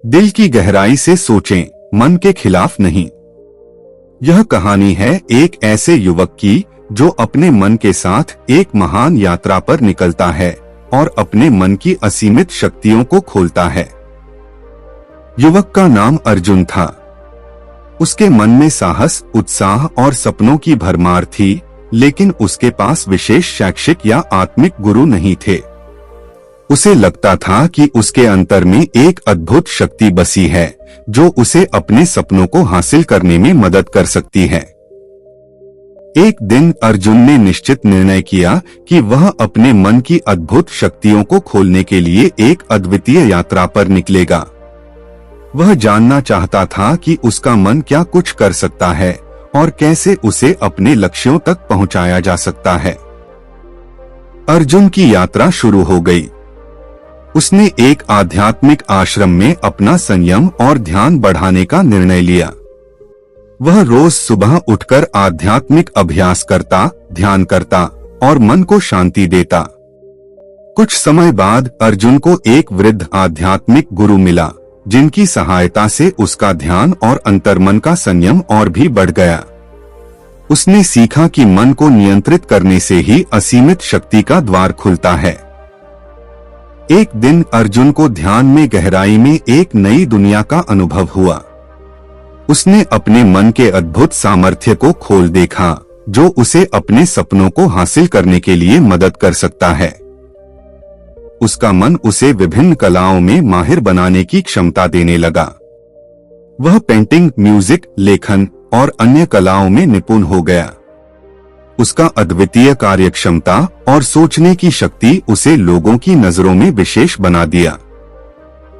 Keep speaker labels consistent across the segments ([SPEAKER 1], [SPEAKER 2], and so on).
[SPEAKER 1] दिल की गहराई से सोचें, मन के खिलाफ नहीं। यह कहानी है एक ऐसे युवक की जो अपने मन के साथ एक महान यात्रा पर निकलता है और अपने मन की असीमित शक्तियों को खोलता है। युवक का नाम अर्जुन था। उसके मन में साहस, उत्साह और सपनों की भरमार थी, लेकिन उसके पास विशेष शैक्षिक या आत्मिक गुरु नहीं थे। उसे लगता था कि उसके अंतर में एक अद्भुत शक्ति बसी है जो उसे अपने सपनों को हासिल करने में मदद कर सकती है। एक दिन अर्जुन ने निश्चित निर्णय किया कि वह अपने मन की अद्भुत शक्तियों को खोलने के लिए एक अद्वितीय यात्रा पर निकलेगा। वह जानना चाहता था कि उसका मन क्या कुछ कर सकता है और कैसे उसे अपने लक्ष्यों तक पहुंचाया जा सकता है। अर्जुन की यात्रा शुरू हो गई। उसने एक आध्यात्मिक आश्रम में अपना संयम और ध्यान बढ़ाने का निर्णय लिया। वह रोज सुबह उठकर आध्यात्मिक अभ्यास करता, ध्यान करता और मन को शांति देता। कुछ समय बाद अर्जुन को एक वृद्ध आध्यात्मिक गुरु मिला, जिनकी सहायता से उसका ध्यान और अंतर्मन का संयम और भी बढ़ गया। उसने सीखा कि मन को नियंत्रित करने से ही असीमित शक्ति का द्वार खुलता है। एक दिन अर्जुन को ध्यान में गहराई में एक नई दुनिया का अनुभव हुआ। उसने अपने मन के अद्भुत सामर्थ्य को खोल देखा, जो उसे अपने सपनों को हासिल करने के लिए मदद कर सकता है। उसका मन उसे विभिन्न कलाओं में माहिर बनाने की क्षमता देने लगा। वह पेंटिंग, म्यूजिक, लेखन और अन्य कलाओं में निपुण हो गया। उसका अद्वितीय कार्यक्षमता और सोचने की शक्ति उसे लोगों की नजरों में विशेष बना दिया।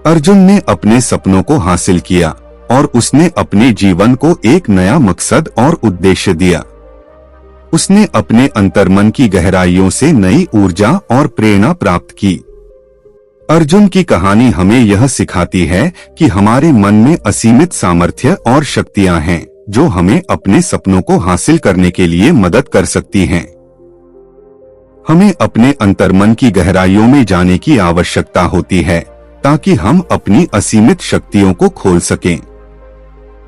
[SPEAKER 1] अर्जुन ने अपने सपनों को हासिल किया और उसने अपने जीवन को एक नया मकसद और उद्देश्य दिया। उसने अपने अंतर्मन की गहराइयों से नई ऊर्जा और प्रेरणा प्राप्त की। अर्जुन की कहानी हमें यह सिखाती है कि हमारे मन में असीमित सामर्थ्य और शक्तियां हैं, जो हमें अपने सपनों को हासिल करने के लिए मदद कर सकती हैं। हमें अपने अंतर्मन की गहराइयों में जाने की आवश्यकता होती है ताकि हम अपनी असीमित शक्तियों को खोल सकें।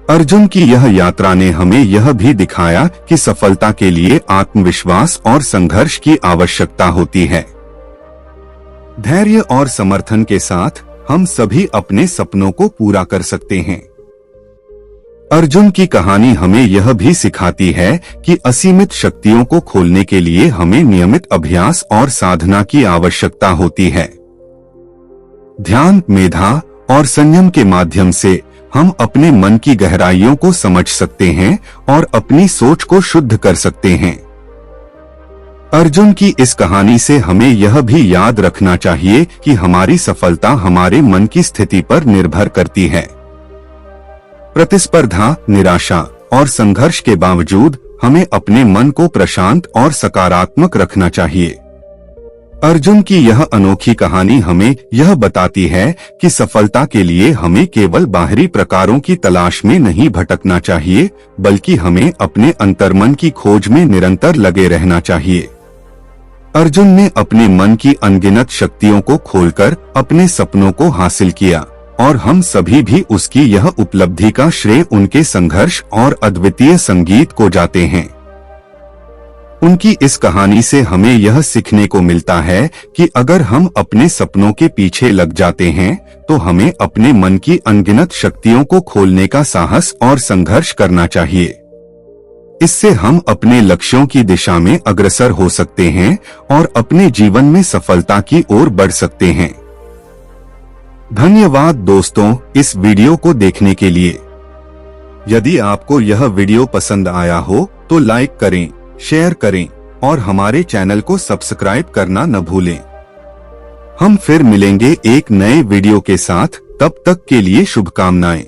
[SPEAKER 1] अर्जुन की यह यात्रा ने हमें यह भी दिखाया कि सफलता के लिए आत्मविश्वास और संघर्ष की आवश्यकता होती है। धैर्य और समर्थन के साथ हम सभी अपने सपनों को पूरा कर सकते हैं। अर्जुन की कहानी हमें यह भी सिखाती है कि असीमित शक्तियों को खोलने के लिए हमें नियमित अभ्यास और साधना की आवश्यकता होती है। ध्यान, मेधा और संयम के माध्यम से हम अपने मन की गहराइयों को समझ सकते हैं और अपनी सोच को शुद्ध कर सकते हैं। अर्जुन की इस कहानी से हमें यह भी याद रखना चाहिए कि हमारी सफलता हमारे मन की स्थिति पर निर्भर करती है। प्रतिस्पर्धा, निराशा और संघर्ष के बावजूद हमें अपने मन को प्रशांत और सकारात्मक रखना चाहिए। अर्जुन की यह अनोखी कहानी हमें यह बताती है कि सफलता के लिए हमें केवल बाहरी प्रकारों की तलाश में नहीं भटकना चाहिए, बल्कि हमें अपने अंतर्मन की खोज में निरंतर लगे रहना चाहिए। अर्जुन ने अपने मन की अनगिनत शक्तियों को खोलकर अपने सपनों को हासिल किया और हम सभी भी उसकी यह उपलब्धि का श्रेय उनके संघर्ष और अद्वितीय संगीत को जाते हैं। उनकी इस कहानी से हमें यह सीखने को मिलता है कि अगर हम अपने सपनों के पीछे लग जाते हैं तो हमें अपने मन की अनगिनत शक्तियों को खोलने का साहस और संघर्ष करना चाहिए। इससे हम अपने लक्ष्यों की दिशा में अग्रसर हो सकते हैं और अपने जीवन में सफलता की ओर बढ़ सकते हैं। धन्यवाद दोस्तों, इस वीडियो को देखने के लिए। यदि आपको यह वीडियो पसंद आया हो तो लाइक करें, शेयर करें और हमारे चैनल को सब्सक्राइब करना न भूलें। हम फिर मिलेंगे एक नए वीडियो के साथ, तब तक के लिए शुभकामनाएं।